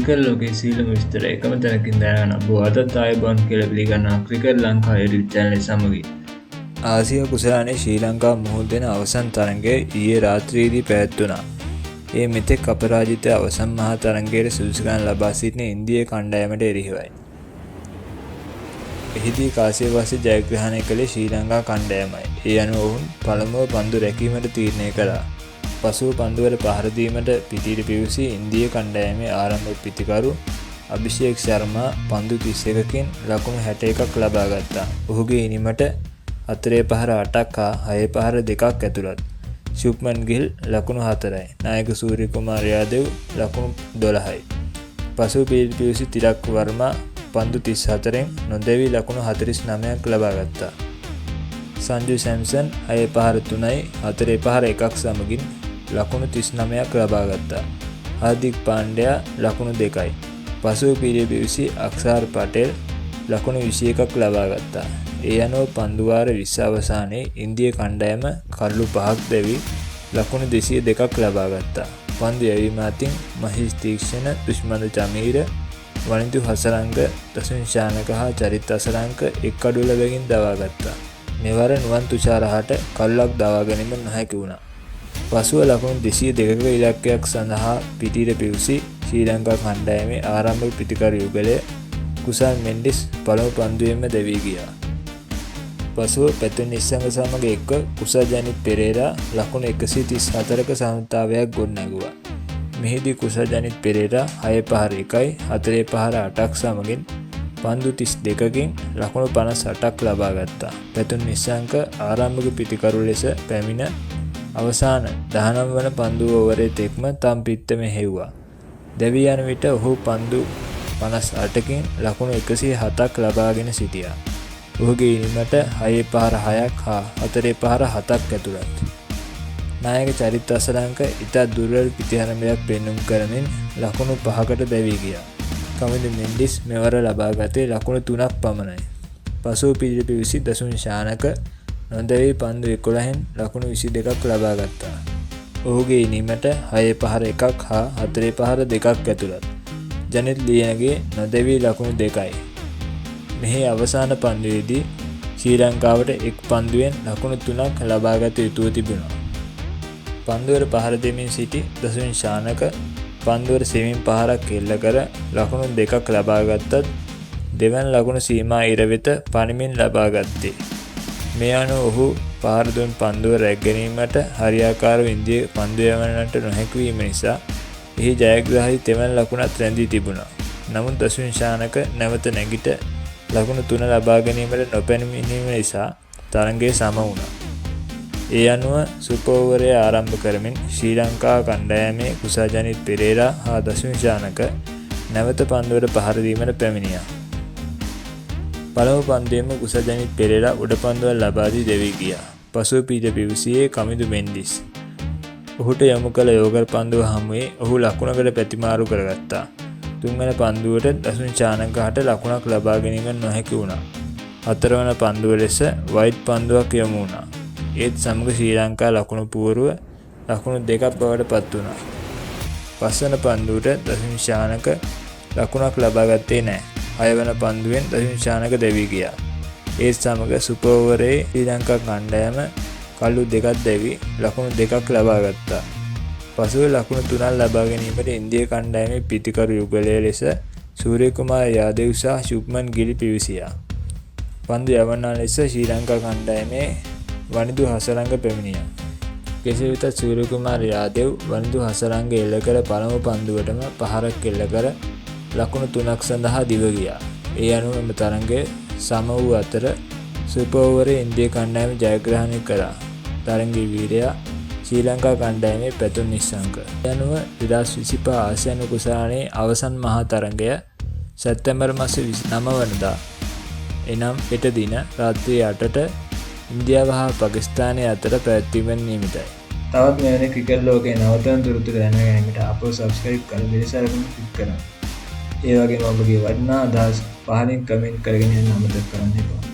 Cricket ලෝකයේ සීලම විස්තර එකම තැනකින් දැනගන්න ඔබ අදත් ආයුබෝවන් කියලා පිළිගන්නවා ක්‍රිකට් ලංකා YouTube channel සමගින්. ආසියා කුසලානේ ශ්‍රී ලංකා මුහුණ දෙන අවසන් තරඟය ඊයේ රාත්‍රියේදී පැවැත්වුණා. ඒ මෙතෙක් අපරාජිත අවසන් මහා තරඟයට සුදුසුකම් ලබා සිටින ඉන්දියා කණ්ඩායමට එරෙහිවයි. එහිදී කාසියවස්සේ ජයග්‍රහණය කළේ ශ්‍රී ලංකා කණ්ඩායමයි. ඒ අනුව ඔවුන් පළමුව පන්දු රැකීමට තීරණය කළා. පසුව පන්දුවල පහර දීමට පිටියට පිවිසි ඉන්දියා කණ්ඩායමේ ආරම්භක පිතිකරු අභිෂේක් ශර්මා පන්දු 31කින් ලකුණු 61ක් ලබා ගත්තා. ඔහුගේ ඉනිමට 4 පහර 8ක් හා 6 පහර 2ක් ඇතුළත්. ශුභ්මන් ගිල් ලකුණු 4යි. නායක සූර්ය කුමාර යාදව් ලකුණු 12යි. පසුව පිටියට පිවිසි තිලක් වර්මා පන්දු 34න් නොදැවි ලකුණු 49ක් ලබා ගත්තා. සංජු සැම්සන් 6 පහර 3යි 4 පහර 1ක් සමගින් ලකුණු 39ක් ලබා ගත්තා. හාර්දික් පාණ්ඩයා ලකුණු 2යි. පසුව පිටියට පිවිසි අක්ෂාර් පටේල් ලකුණු 21ක් ලබා ගත්තා. ඒ අනුව පන්දු වාර 20 අවසානයේ ඉන්දියා කණ්ඩායම කඩලු 5ක් දැවි ලකුණු 202ක් ලබා ගත්තා. පන්දු යැවීම අතින් මහේෂ් තීක්ෂණ, දුෂ්මන්ත චමීර, වනිදු හසරංග, දසුන් ශානක හා චරිත් අසරංක එක් අඩුවල බැගින් දවා ගත්තා. මෙවර නුවන් තුෂාරහට කල්ලක් දවා ගැනීම නොහැකි වුණා. පසුව ලකුණු 202ක ඉලක්කයක් සඳහා පිටියට පිවිසි ශ්‍රී ලංකා කණ්ඩායමේ ආරම්භක පිතිකරු යුගලය කුසල් මෙන්ඩිස් පළමු පන්දුවෙන්ම දැවී ගියා. පසුව පැතුම් නිස්සංග සමග එක්ව කුසල් ජනිත් පෙරේරා ලකුණු 134ක සමතාවයක් ගොඩනැගුවා. මෙහිදී කුසල් ජනිත් පෙරේරා 6 පහර 1යි 4 පහර 8ක් සමගින් පන්දු 32කින් ලකුණු 58ක් ලබා ගත්තා. පැතුම් නිස්සංග ආරම්භක පිතිකරු ලෙස පැමිණ අවසාන 19 වන පන්දු ඕවරේ තෙක්ම තම පිත්තම හෙව්වා. දැවී යන විට ඔහු පන්දු 58කින් ලකුණු 107ක් ලබාගෙන සිටියා. ඔහුගේ ඉනිමට 6 පහර 6ක් හා 4 පහර 7ක් ඇතුළත්. නායක චරිත් අසරංක ඉතා දුර්වල පිතිහරණයක් පෙන්නුම් කරමින් ලකුණු 5කට දැවී ගියා. කමින්ද මෙන්ඩිස් මෙවර ලබා ගත්තේ ලකුණු 3ක් පමණයි. පසුව පිටියට පිවිසි දසුන් ශානක නොදැවී පන්දු 11න් ලකුණු 22ක් ලබා ගත්තා. ඔහුගේ ඉනිමට 6 පහර 1ක් හා 4 පහර 2ක් ඇතුළත්. ජනිත් ලියනගේ නොදැවී ලකුණු 2යි. මෙහි අවසාන පන්දුවේදී ශ්‍රී ලංකාවට එක් පන්දුවෙන් ලකුණු 3ක් ලබාගත යුතුව තිබුණා. පන්දුවර පහර දෙමින් සිටි දසුන් ශානක පන්දුවර සෙමින් පහරක් එල්ල කර ලකුණු 2ක් ලබා ගත්තත් දෙවන ලකුණු සීමා ඉර වෙත පණිමින් ලබා ගත්තේ. මේ අනුව ඔහු පහර දුන් පන්දුව රැක ගැනීමට හරියාකාරව ඉන්දියා පන්දු යවන්නට නොහැකි වීම නිසා එහි ජයග්‍රාහී තෙවන ලකුණත් රැඳී තිබුණා. නමුත් දසුන් ශානක නැවත නැගිට ලකුණු 3 ලබා ගැනීමට නොපැමිණීම නිසා තරඟය සම වුණා. ඒ අනුව සුපර් ඕවරය ආරම්භ කරමින් ශ්‍රී ලංකා කණ්ඩායමේ කුසල් ජනිත් පෙරේරා හා දසුන් ශානක නැවත පන්දුවට පහර දීමට පැමිණියා. පළමු පන්දුවේම කුසල් ජනිත් පෙරේරා උඩ පන්දුවක් ලබා දී දැවී ගියා. පසුව පිටියට පිවිසියේ කමින්දු මෙන්ඩිස්. ඔහුට යොමු කළ යෝගර් පන්දුව හමුවේ ඔහු ලකුණකට ප්‍රතිමාරු කරගත්තා. තුන්වන පන්දුවට දසුන් ශානකහට ලකුණක් ලබා ගැනීම නොහැකි වුණා. හතරවන පන්දුව ලෙස වයිට් පන්දුවක් යොමු වුණා. ඒත් සමග ශ්‍රී ලංකා ලකුණු පුවරුව ලකුණු 2ක් බවට පත් වුණා. පස්වන පන්දුවට දසුන් ශානක ලකුණක් ලබා ගත්තේ නැහැ. හයවන පන්දුවෙන් දසුන් ශානක දැවී ගියා. ඒත් සමග සුපර් ඕවරේ ශ්‍රී ලංකා කණ්ඩායම කළු 2ක් දැවි ලකුණු 2ක් ලබා ගත්තා. පසුව ලකුණු 3ක් ලබා ගැනීමට ඉන්දියා කණ්ඩායමේ පිතිකරු යුගලය ලෙස සූර්ය කුමාර යාදව් සහ ශුභ්මන් ගිල් පිවිසියා. පන්දු යවන්නා ලෙස ශ්‍රී ලංකා කණ්ඩායමේ වනිදු හසරංග පැමිණියා. කෙසේ වෙතත් සූර්ය කුමාර යාදව් වනිදු හසරංග එල්ල කර පළමු පන්දුවටම පහරක් එල්ල කර ලකුණු 3ක් සඳහා දිව ගියා. ඒ අනුව මෙම තරඟය සම වූ අතර සුපර් ඕවරේ ඉන්දියා කණ්ඩායම ජයග්‍රහණය කළා. තරඟයේ වීරයා ශ්‍රී ලංකා කණ්ඩායමේ පැතුම් නිස්සංක. ඒ අනුව 2025 ආසියානු කුසලානේ අවසන් මහා තරඟය සැප්තැම්බර් මාස 29 වනදා එනම් හෙට දින රාත්‍රී 8ට ඉන්දියාව හා පාකිස්තානය අතර පැවැත්වීමට නියමිතයි. තවත් මෙවැනි ක්‍රිකට් ලෝකයේ නවතම තොරතුරු දැන ගැනීමට අපව සබ්ස්ක්‍රයිබ් කර බෙල් අයිකන ක්ලික් කරන්න. ඒ වගේම ඔබගේ වටිනා අදහස් පහලින් කමෙන්ට් කරගෙන යන්න අමතක කරන්න එපා.